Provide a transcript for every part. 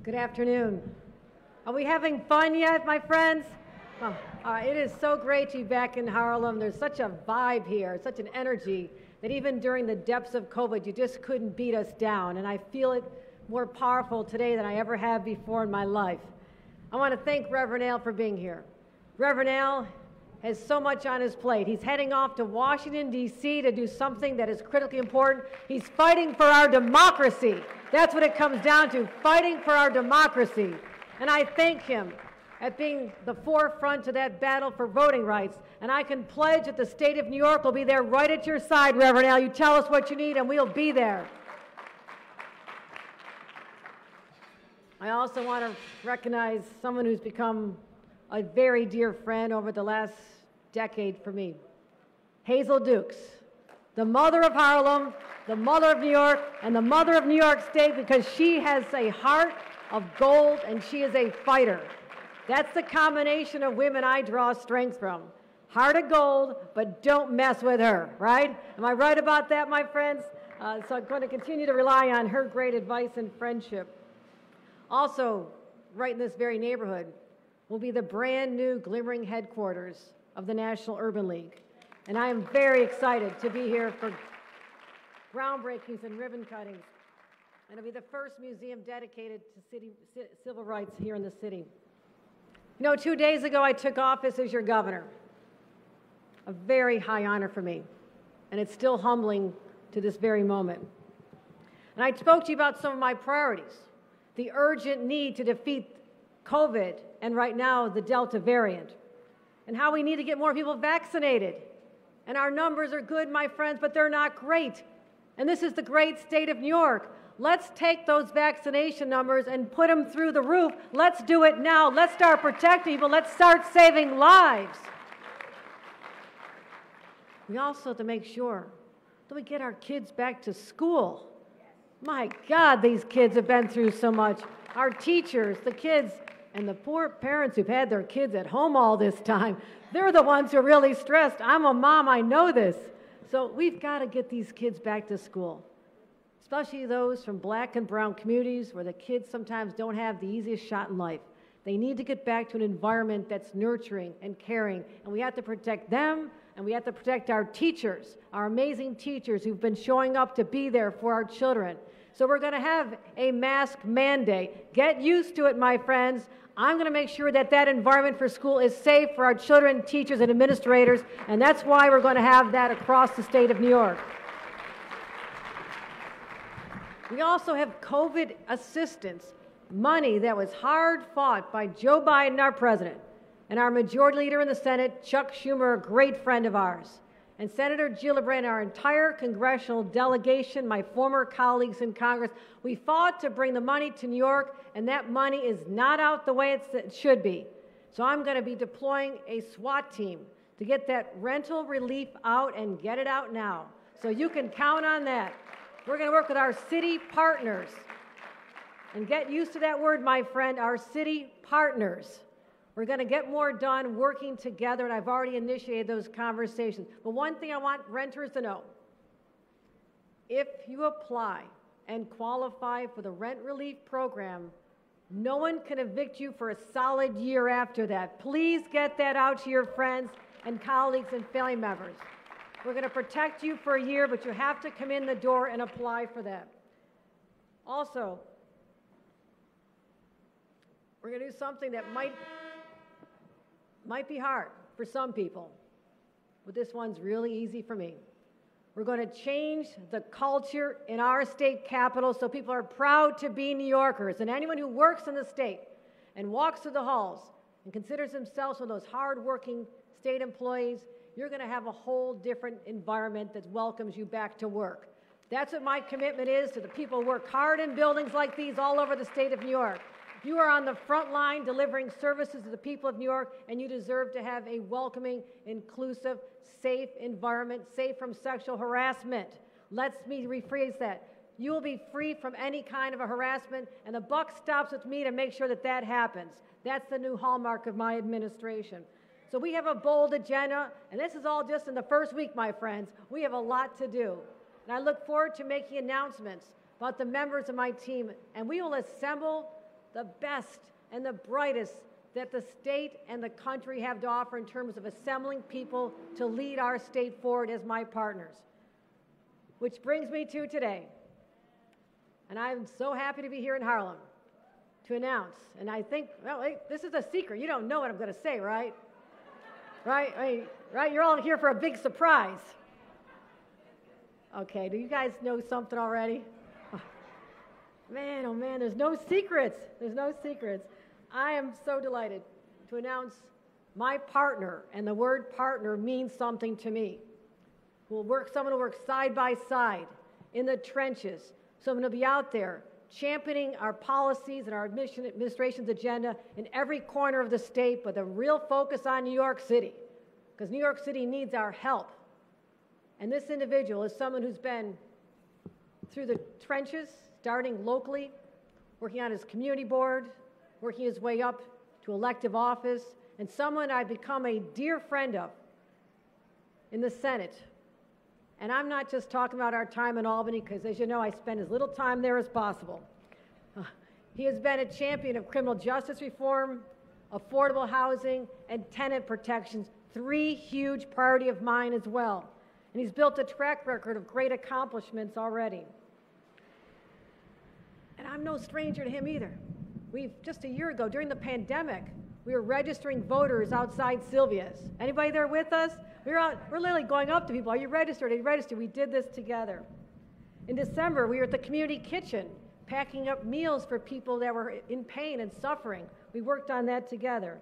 Good afternoon. Are we having fun yet, my friends? Oh, it is so great to be back in Harlem. There's such a vibe here, such an energy, that even during the depths of COVID, you just couldn't beat us down. And I feel it more powerful today than I ever have before in my life. I want to thank Reverend Al for being here. Reverend Al has so much on his plate. He's heading off to Washington, D.C. to do something that is critically important. He's fighting for our democracy. That's what it comes down to, fighting for our democracy. And I thank him at being the forefront to that battle for voting rights. And I can pledge that the state of New York will be there right at your side, Reverend Al. You tell us what you need and we'll be there. I also want to recognize someone who's become a very dear friend over the last decade for me. Hazel Dukes, the mother of Harlem, the mother of New York, and the mother of New York State, because she has a heart of gold and she is a fighter. That's the combination of women I draw strength from. Heart of gold, but don't mess with her, right? Am I right about that, my friends? So I'm going to continue to rely on her great advice and friendship. Also, right in this very neighborhood, will be the brand new glimmering headquarters of the National Urban League. And I am very excited to be here for groundbreakings and ribbon cuttings. And it'll be the first museum dedicated to civil rights here in the city. You know, 2 days ago I took office as your governor. A very high honor for me. And it's still humbling to this very moment. And I spoke to you about some of my priorities. The urgent need to defeat COVID, and right now, the Delta variant, and how we need to get more people vaccinated. And our numbers are good, my friends, but they're not great. And this is the great state of New York. Let's take those vaccination numbers and put them through the roof. Let's do it now. Let's start protecting people. Let's start saving lives. We also have to make sure that we get our kids back to school. My God, these kids have been through so much. Our teachers, the kids, and the poor parents who've had their kids at home all this time, they're the ones who are really stressed. I'm a mom, I know this. So we've got to get these kids back to school, especially those from black and brown communities where the kids sometimes don't have the easiest shot in life. They need to get back to an environment that's nurturing and caring, and we have to protect them, and we have to protect our teachers, our amazing teachers who've been showing up to be there for our children. So we're going to have a mask mandate. Get used to it, my friends. I'm going to make sure that that environment for school is safe for our children, teachers, and administrators, and that's why we're going to have that across the state of New York. We also have COVID assistance, money that was hard fought by Joe Biden, our president, and our majority leader in the Senate, Chuck Schumer, a great friend of ours, and Senator Gillibrand, our entire congressional delegation, my former colleagues in Congress. We fought to bring the money to New York, and that money is not out the way it should be. So I'm going to be deploying a SWAT team to get that rental relief out and get it out now. So you can count on that. We're going to work with our city partners. And get used to that word, my friend, our city partners. We're going to get more done working together, and I've already initiated those conversations. But one thing I want renters to know, if you apply and qualify for the rent relief program, no one can evict you for a solid year after that. Please get that out to your friends and colleagues and family members. We're going to protect you for a year, but you have to come in the door and apply for that. Also, we're going to do something that might be hard for some people, but this one's really easy for me. We're going to change the culture in our state capital so people are proud to be New Yorkers. And anyone who works in the state and walks through the halls and considers themselves one of those hard-working state employees, you're going to have a whole different environment that welcomes you back to work. That's what my commitment is to the people who work hard in buildings like these all over the state of New York. You are on the front line delivering services to the people of New York, and you deserve to have a welcoming, inclusive, safe environment, safe from sexual harassment. Let me rephrase that. You will be free from any kind of a harassment, and the buck stops with me to make sure that that happens. That's the new hallmark of my administration. So we have a bold agenda, and this is all just in the first week, my friends. We have a lot to do. And I look forward to making announcements about the members of my team, and we will assemble the best and the brightest that the state and the country have to offer in terms of assembling people to lead our state forward as my partners. Which brings me to today. And I'm so happy to be here in Harlem to announce, and I think, well, this is a secret. You don't know what I'm going to say, right? Right? You're all here for a big surprise. Okay, do you guys know something already? Man, oh man, there's no secrets. There's no secrets. I am so delighted to announce my partner, and the word partner means something to me. Someone who works side by side in the trenches, someone who will be out there championing our policies and our administration's agenda in every corner of the state, with a real focus on New York City, because New York City needs our help. And this individual is someone who's been through the trenches, starting locally, working on his community board, working his way up to elective office, and someone I've become a dear friend of in the Senate. And I'm not just talking about our time in Albany, because as you know, I spend as little time there as possible. He has been a champion of criminal justice reform, affordable housing, and tenant protections, 3 huge priorities of mine as well. And he's built a track record of great accomplishments already. And I'm no stranger to him either. Just a year ago, during the pandemic, we were registering voters outside Sylvia's. Anybody there with us? We're literally going up to people. Are you registered? Are you registered? We did this together. In December, we were at the community kitchen, packing up meals for people that were in pain and suffering. We worked on that together.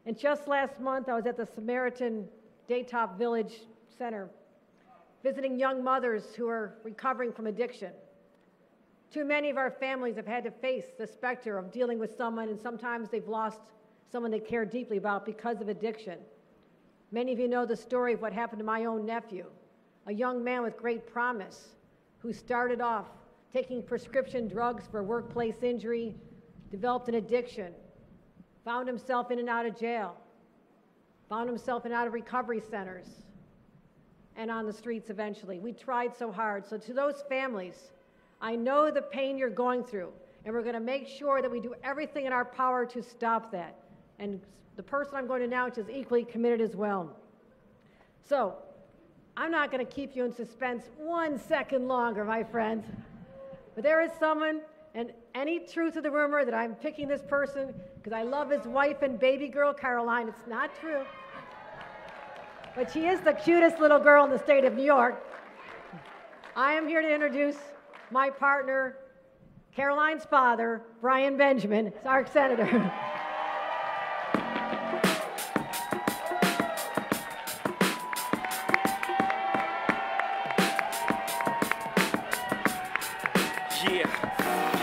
And just last month, I was at the Samaritan Daytop Village Center, visiting young mothers who are recovering from addiction. Too many of our families have had to face the specter of dealing with someone, and sometimes they've lost someone they care deeply about because of addiction. Many of you know the story of what happened to my own nephew, a young man with great promise who started off taking prescription drugs for workplace injury, developed an addiction, found himself in and out of jail, found himself in and out of recovery centers, and on the streets eventually. We tried so hard. So to those families, I know the pain you're going through, and we're going to make sure that we do everything in our power to stop that. And the person I'm going to announce is equally committed as well. So I'm not going to keep you in suspense 1 second longer, my friends. But there is someone, and any truth of the rumor that I'm picking this person because I love his wife and baby girl, Caroline, it's not true. But she is the cutest little girl in the state of New York. I am here to introduce my partner, Caroline's father, Brian Benjamin, our senator.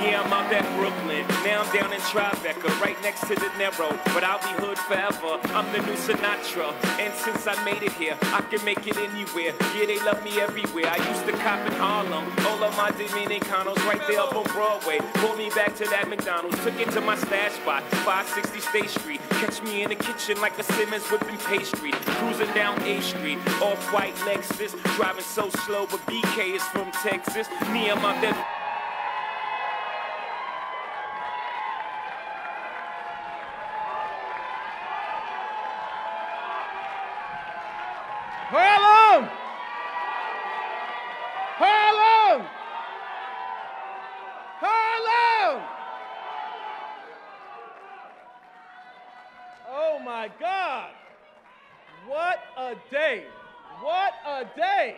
Yeah, I'm out at Brooklyn. Now I'm down in Tribeca, right next to the Narrow. But I'll be hood forever. I'm the new Sinatra. And since I made it here, I can make it anywhere. Yeah, they love me everywhere. I used to cop in Harlem. All of my Dominicanos right there up on Broadway. Pulled me back to that McDonald's. Took it to my stash spot, 560 State Street. Catch me in the kitchen like a Simmons whipping pastry. Cruising down A Street, off-white Lexus. Driving so slow, but BK is from Texas. Me, I'm out there. Harlem! Harlem! Harlem! Oh my God! What a day! What a day!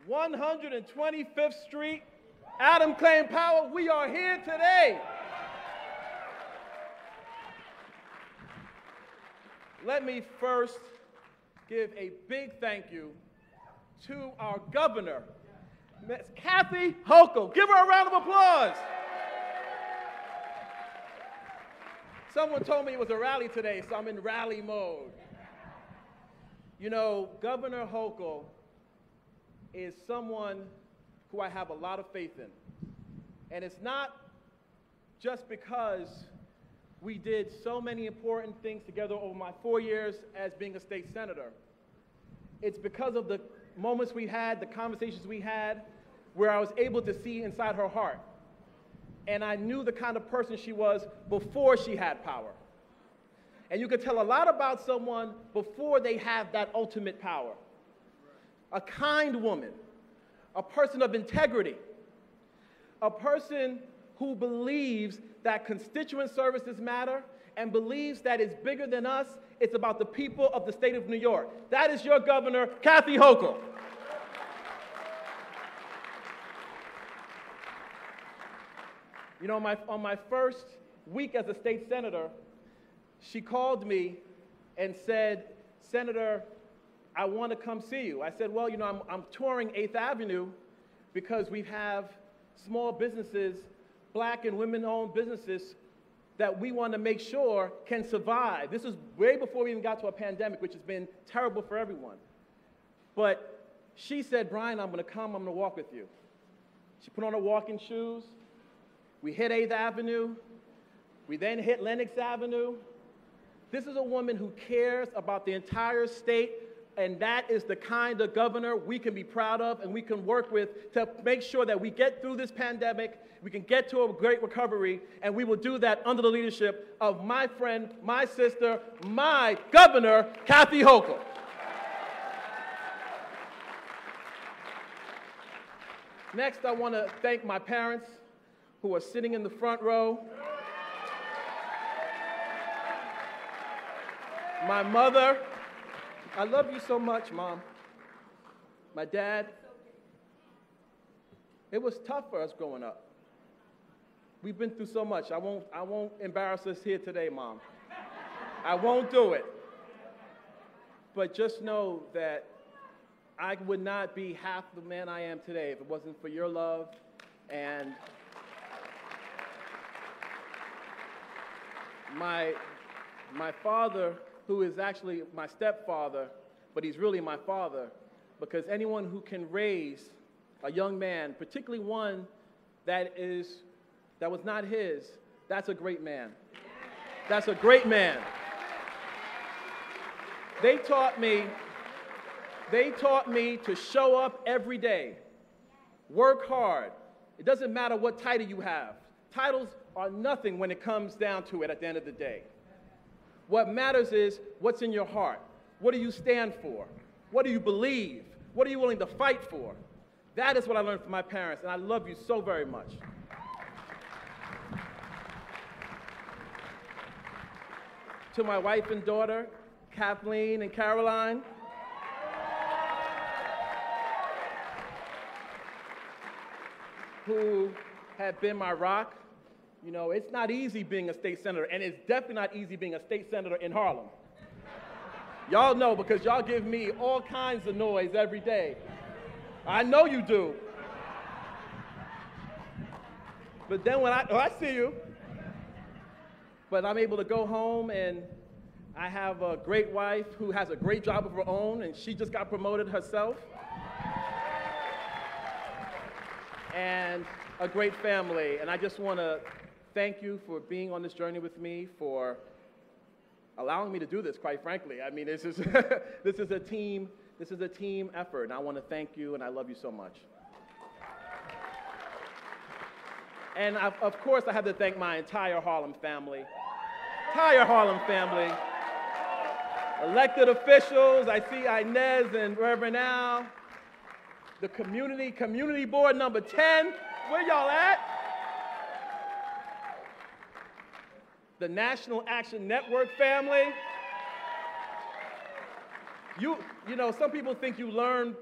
125th Street, Adam Claim Power, we are here today. Let me first give a big thank you to our governor, Ms. Kathy Hochul. Give her a round of applause. Someone told me it was a rally today, so I'm in rally mode. You know, Governor Hochul is someone who I have a lot of faith in. And it's not just because we did so many important things together over my 4 years as being a state senator. It's because of the moments we had, the conversations we had, where I was able to see inside her heart. and I knew the kind of person she was before she had power. And you can tell a lot about someone before they have that ultimate power. A kind woman, a person of integrity, a person who believes that constituent services matter and believes that it's bigger than us, it's about the people of the state of New York. That is your Governor, Kathy Hochul. You know, on my first week as a state senator, she called me and said, "Senator, I want to come see you." I said, "Well, you know, I'm touring 8th Avenue because we have small businesses, black and women-owned businesses, that we want to make sure can survive." This is way before we even got to a pandemic, which has been terrible for everyone. But she said, "Brian, I'm going to come, I'm going to walk with you." She put on her walking shoes. We hit 8th Avenue. We then hit Lenox Avenue. This is a woman who cares about the entire state, and that is the kind of governor we can be proud of and we can work with to make sure that we get through this pandemic, we can get to a great recovery, and we will do that under the leadership of my friend, my sister, my Governor, Kathy Hochul. Next, I want to thank my parents who are sitting in the front row. My mother, I love you so much, Mom. My dad, it was tough for us growing up. We've been through so much. I won't embarrass us here today, Mom. I won't do it. But just know that I would not be half the man I am today if it wasn't for your love. And my father, who is actually my stepfather, but he's really my father, because anyone who can raise a young man, particularly one that was not his, that's a great man. That's a great man. They taught me to show up every day, work hard. It doesn't matter what title you have. Titles are nothing when it comes down to it at the end of the day. What matters is what's in your heart. What do you stand for? What do you believe? What are you willing to fight for? That is what I learned from my parents, and I love you so very much. To my wife and daughter, Kathleen and Caroline, who have been my rock. You know, it's not easy being a state senator, and it's definitely not easy being a state senator in Harlem. Y'all know because y'all give me all kinds of noise every day. I know you do. But then when I see you, but I'm able to go home and I have a great wife who has a great job of her own, and she just got promoted herself. And a great family, and I just want to thank you for being on this journey with me, for allowing me to do this, quite frankly. I mean, this is a team effort, and I want to thank you, and I love you so much. And of course, I have to thank my entire Harlem family. Elected officials, I see Inez and Reverend Al. The community board number 10, where y'all at? The National Action Network family. You know, some people think you learn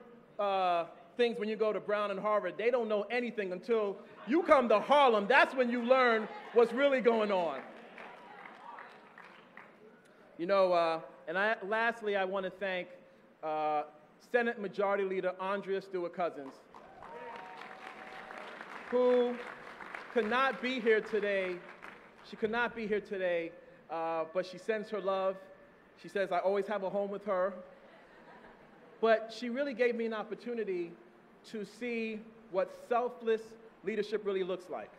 things when you go to Brown and Harvard. They don't know anything until you come to Harlem. That's when you learn what's really going on. You know, lastly, I want to thank Senate Majority Leader Andrea Stewart-Cousins, who could not be here today. She could not be here today, but she sends her love. She says, I always have a home with her. But she really gave me an opportunity to see what selfless leadership really looks like.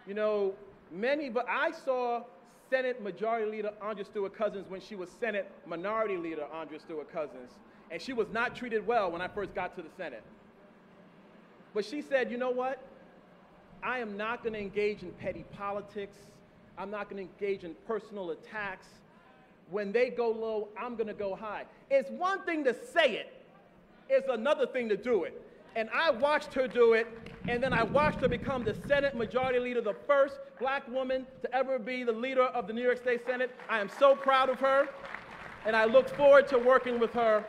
You know, but I saw Senate Majority Leader Andrea Stewart-Cousins when she was Senate Minority Leader Andrea Stewart-Cousins, and she was not treated well when I first got to the Senate. But she said, you know what? I am not going to engage in petty politics. I'm not going to engage in personal attacks. When they go low, I'm going to go high. It's one thing to say it. It's another thing to do it. And I watched her do it, and then I watched her become the Senate Majority Leader, the first black woman to ever be the leader of the New York State Senate. I am so proud of her, and I look forward to working with her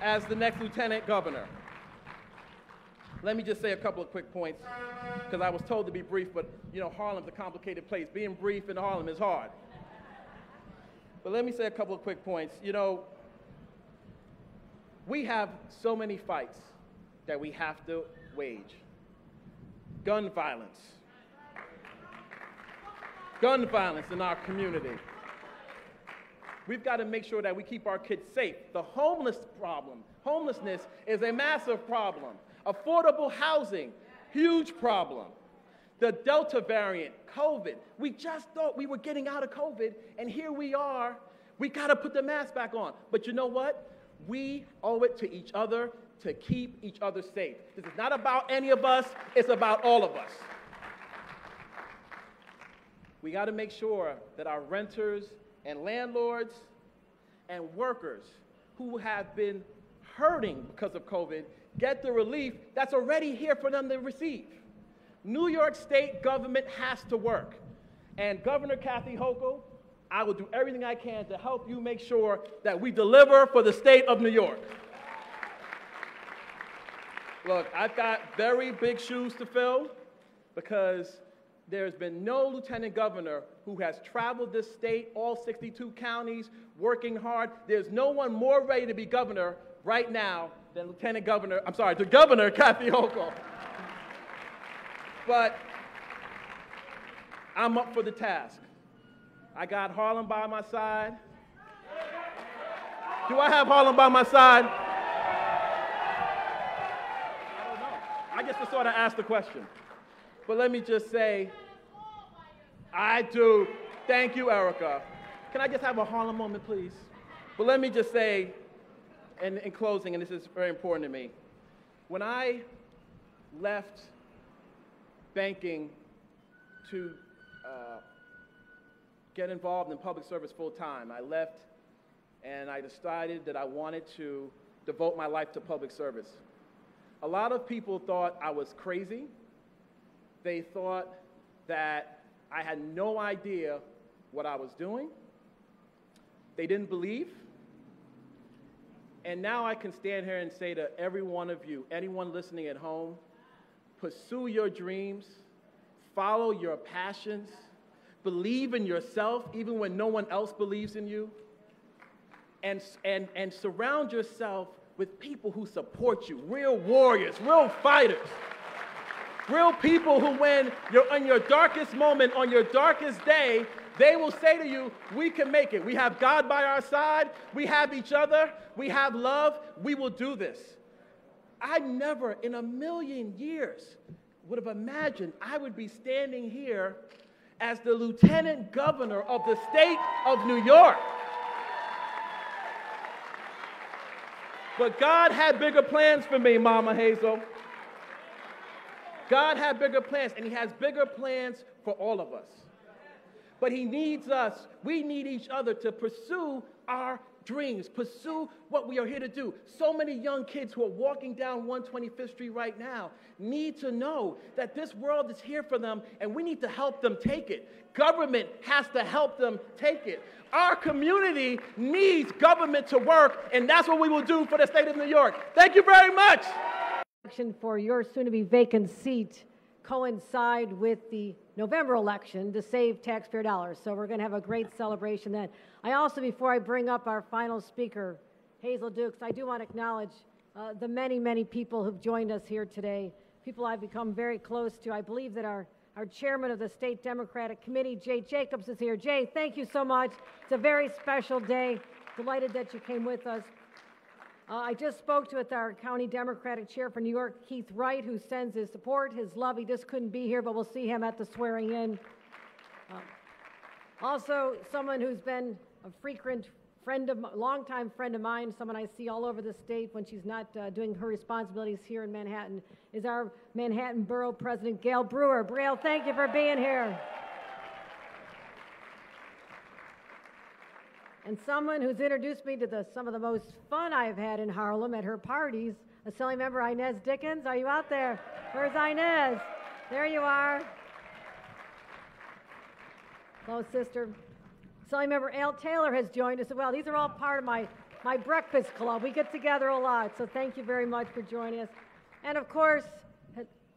as the next Lieutenant Governor. Let me just say a couple of quick points, because I was told to be brief, but you know, Harlem's a complicated place. Being brief in Harlem is hard. But let me say a couple of quick points. You know, we have so many fights that we have to wage. Gun violence. Gun violence in our community. We've got to make sure that we keep our kids safe. The homelessness is a massive problem. Affordable housing, huge problem. The Delta variant, COVID. We just thought we were getting out of COVID, and here we are. We got to put the mask back on. But you know what? We owe it to each other to keep each other safe. This is not about any of us. It's about all of us. We got to make sure that our renters and landlords and workers who have been hurting because of COVID get the relief that's already here for them to receive. New York State government has to work. And Governor Kathy Hochul, I will do everything I can to help you make sure that we deliver for the state of New York. Look, I've got very big shoes to fill because there's been no lieutenant governor who has traveled this state, all 62 counties, working hard. There's no one more ready to be governor right now than the Governor Kathy Hochul. But I'm up for the task. I got Harlem by my side. Do I have Harlem by my side? I don't know. I get to sort of ask the question. But let me just say, I do. Thank you, Erica. Can I just have a Harlem moment, please? But let me just say, in closing, and this is very important to me, when I left banking to get involved in public service full time, I left and I decided that I wanted to devote my life to public service. A lot of people thought I was crazy. They thought that I had no idea what I was doing. They didn't believe. And now I can stand here and say to every one of you, anyone listening at home, pursue your dreams, follow your passions, believe in yourself even when no one else believes in you, and surround yourself with people who support you, real warriors, real fighters, real people who when you're on your darkest moment, on your darkest day, they will say to you, we can make it. We have God by our side. We have each other. We have love. We will do this. I never in a million years would have imagined I would be standing here as the Lieutenant Governor of the state of New York. But God had bigger plans for me, Mama Hazel. God had bigger plans, and He has bigger plans for all of us. But He needs us, we need each other to pursue our dreams, pursue what we are here to do. So many young kids who are walking down 125th Street right now need to know that this world is here for them, and we need to help them take it. Government has to help them take it. Our community needs government to work, and that's what we will do for the state of New York. Thank you very much. Election for your soon-to-be vacant seat coincide with the November election to save taxpayer dollars. So we're going to have a great celebration then. I also, before I bring up our final speaker, Hazel Dukes, I do want to acknowledge the many, many people who've joined us here today, people I've become very close to. I believe that our chairman of the State Democratic Committee, Jay Jacobs, is here. Jay, thank you so much. It's a very special day. Delighted that you came with us. I just spoke with our county Democratic chair for New York, Keith Wright, who sends his support, his love. He just couldn't be here, but we'll see him at the swearing in. Also, someone who's been a frequent longtime friend of mine, someone I see all over the state when she's not doing her responsibilities here in Manhattan, is our Manhattan Borough President, Gail Brewer. Gail, thank you for being here. And someone who's introduced me to some of the most fun I've had in Harlem at her parties, Assembly Member Inez Dickens. Are you out there? Where's Inez? There you are. Hello, sister. Assembly Member Al Taylor has joined us as well. These are all part of my breakfast club. We get together a lot, so thank you very much for joining us. And of course,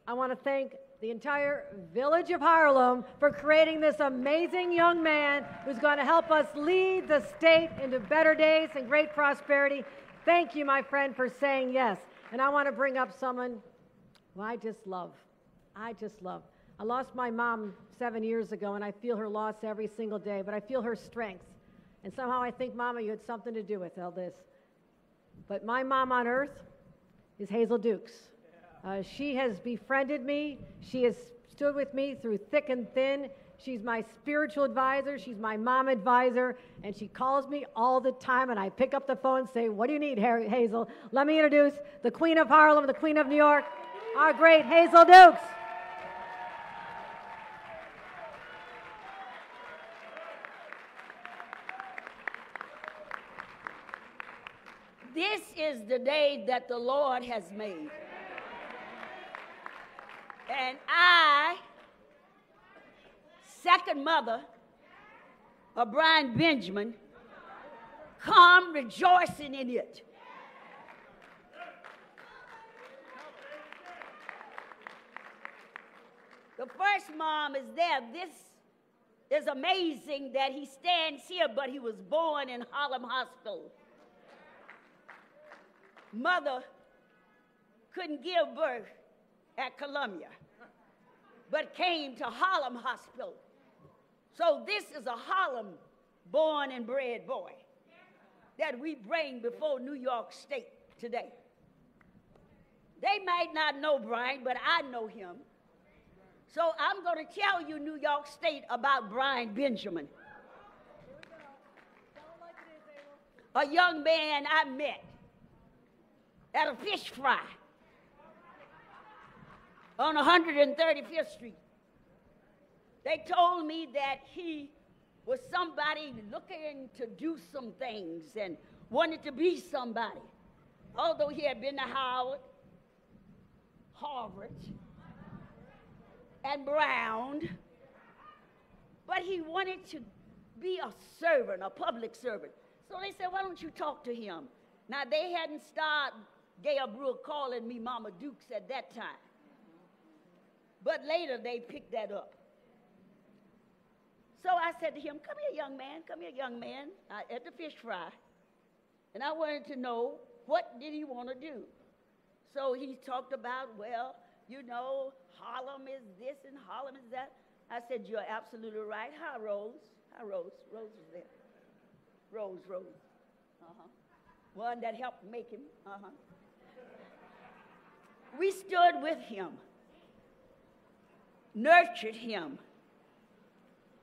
I want to thank the entire village of Harlem for creating this amazing young man who's going to help us lead the state into better days and great prosperity. Thank you, my friend, for saying yes. And I want to bring up someone who I just love. I lost my mom 7 years ago, and I feel her loss every single day, but I feel her strength. And somehow I think, Mama, you had something to do with all this. But my mom on earth is Hazel Dukes. She has befriended me. She has stood with me through thick and thin. She's my spiritual advisor. She's my mom advisor. And she calls me all the time, and I pick up the phone and say, what do you need, Hazel? Let me introduce the Queen of Harlem, the Queen of New York, our great Hazel Dukes. This is the day that the Lord has made. And I, second mother of Brian Benjamin, come rejoicing in it. The first mom is there. This is amazing that he stands here, but he was born in Harlem Hospital. Mother couldn't give birth at Columbia, but came to Harlem Hospital. So this is a Harlem born and bred boy that we bring before New York State today. They might not know Brian, but I know him. So I'm going to tell you, New York State, about Brian Benjamin. A young man I met at a fish fry on 135th Street. They told me that he was somebody looking to do some things and wanted to be somebody. Although he had been to Howard, Harvard, and Brown, but he wanted to be a servant, a public servant. So they said, why don't you talk to him? Now, they hadn't started Gail Brewer calling me Mama Dukes at that time. But later, they picked that up. So I said to him, come here, young man, at the fish fry. And I wanted to know, what did he want to do? So he talked about, well, you know, Harlem is this and Harlem is that. I said, you're absolutely right. Hi, Rose. Hi, Rose. Rose was there. Rose. One that helped make him. We stood with him, nurtured him.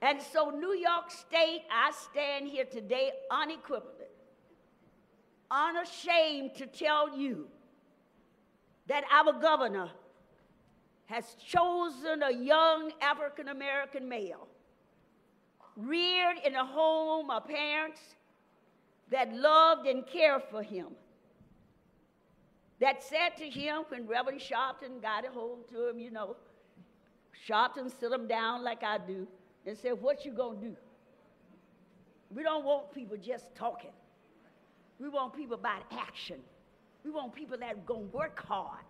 And so New York State, I stand here today unequivocally, unashamed to tell you that our governor has chosen a young African-American male, reared in a home of parents that loved and cared for him, that said to him when Reverend Sharpton got a hold to him, you know, Sharpton sit him down like I do and said, what you gonna do? We don't want people just talking. We want people about action. We want people that are gonna work hard.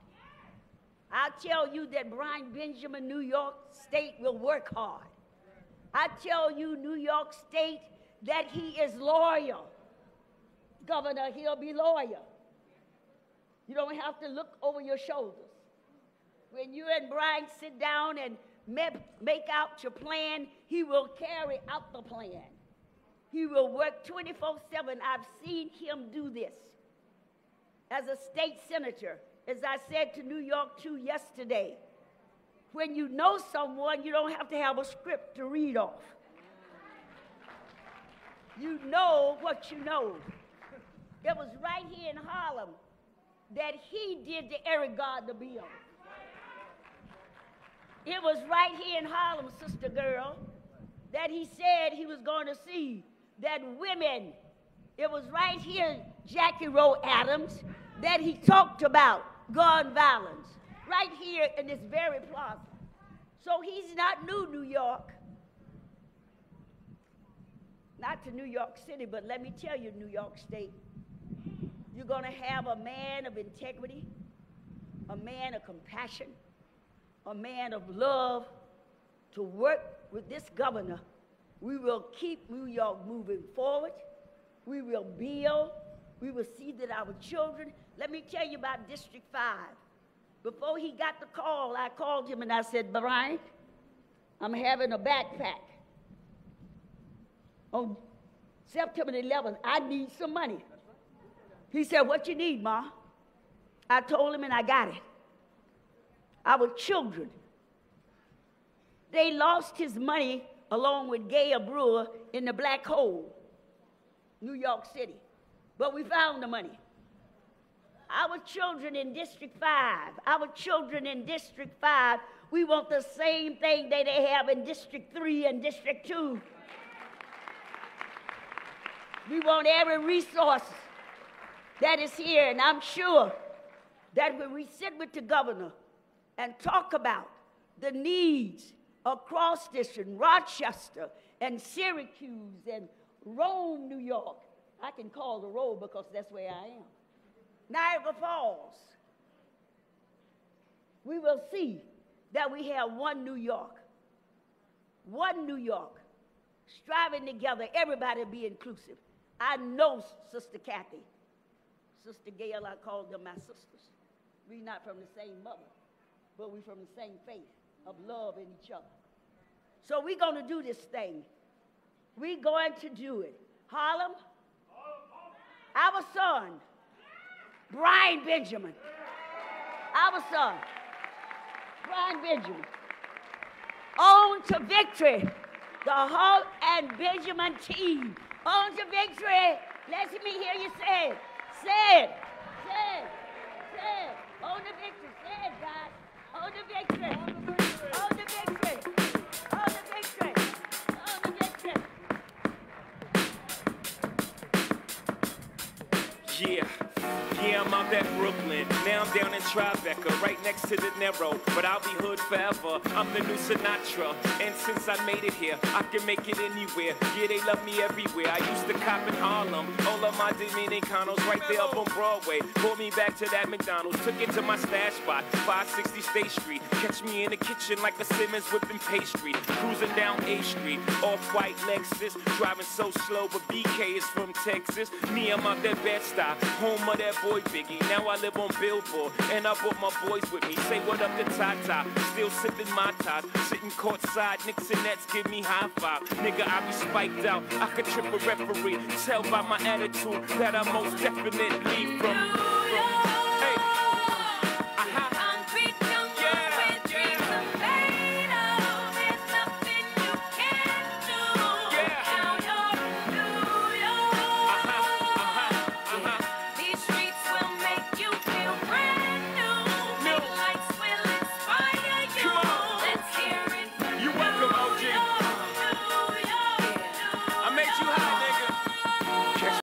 I tell you that Brian Benjamin, New York State, will work hard. I tell you, New York State, that he is loyal. Governor, he'll be loyal. You don't have to look over your shoulders. When you and Brian sit down and make out your plan, he will carry out the plan. He will work 24/7. I've seen him do this. As a state senator, as I said to New York 2 yesterday, when you know someone, you don't have to have a script to read off. you know what you know. It was right here in Harlem that he did the Eric Gardner bill. It was right here in Harlem, sister girl, that he said he was going to see that women, it was right here, Jackie Rowe Adams, that he talked about gun violence, right here in this very plaza. So he's not New York, not to New York City, but let me tell you, New York State, you're going to have a man of integrity, a man of compassion, a man of love to work with this governor. We will keep New York moving forward. We will build. We will see that our children, let me tell you about District 5. Before he got the call, I called him and I said, Brian, I'm having a backpack. On September 11th, I need some money. He said, what you need, Ma? I told him and I got it. Our children, they lost his money along with Gail Brewer in the black hole, New York City. But we found the money. Our children in District 5, our children in District 5, we want the same thing that they have in District 3 and District 2. We want every resource that is here, and I'm sure that when we sit with the governor and talk about the needs across this in Rochester and Syracuse and Rome, New York, I can call the road because that's where I am. Niagara Falls. We will see that we have one New York, striving together, everybody be inclusive. I know Sister Kathy, Sister Gail, I call them my sisters. We're not from the same mother, but we're from the same faith of love in each other. So we're going to do this thing. We're going to do it. Harlem, our son, Brian Benjamin, our son, Brian Benjamin, on to victory. The Holt and Benjamin team, on to victory. Let me hear you say it. Say it. Say it. Say it. On to victory. Say it, God. On to victory. On to victory. On to victory. On to victory. Yeah, I'm out at Brooklyn. Now I'm down in Tribeca, right next to the Narrow. But I'll be hood forever. I'm the new Sinatra. And since I made it here, I can make it anywhere. Yeah, they love me everywhere. I used to cop in Harlem. All of my Dominicanos right there up on Broadway. Pulled me back to that McDonald's. Took it to my stash spot, 560 State Street. Catch me in the kitchen like a Simmons whipping pastry. Cruising down A Street, off-white Lexus. Driving so slow, but BK is from Texas. Me, I'm out that Bed-Stuy, home of that boy Biggie. Now I live on Billboard, and I brought my boys with me. Say what up to Tata, still sipping my top. Sitting courtside, Knicks and Nets give me high five. Nigga, I be spiked out, I could trip a referee. Tell by my attitude that I most definitely from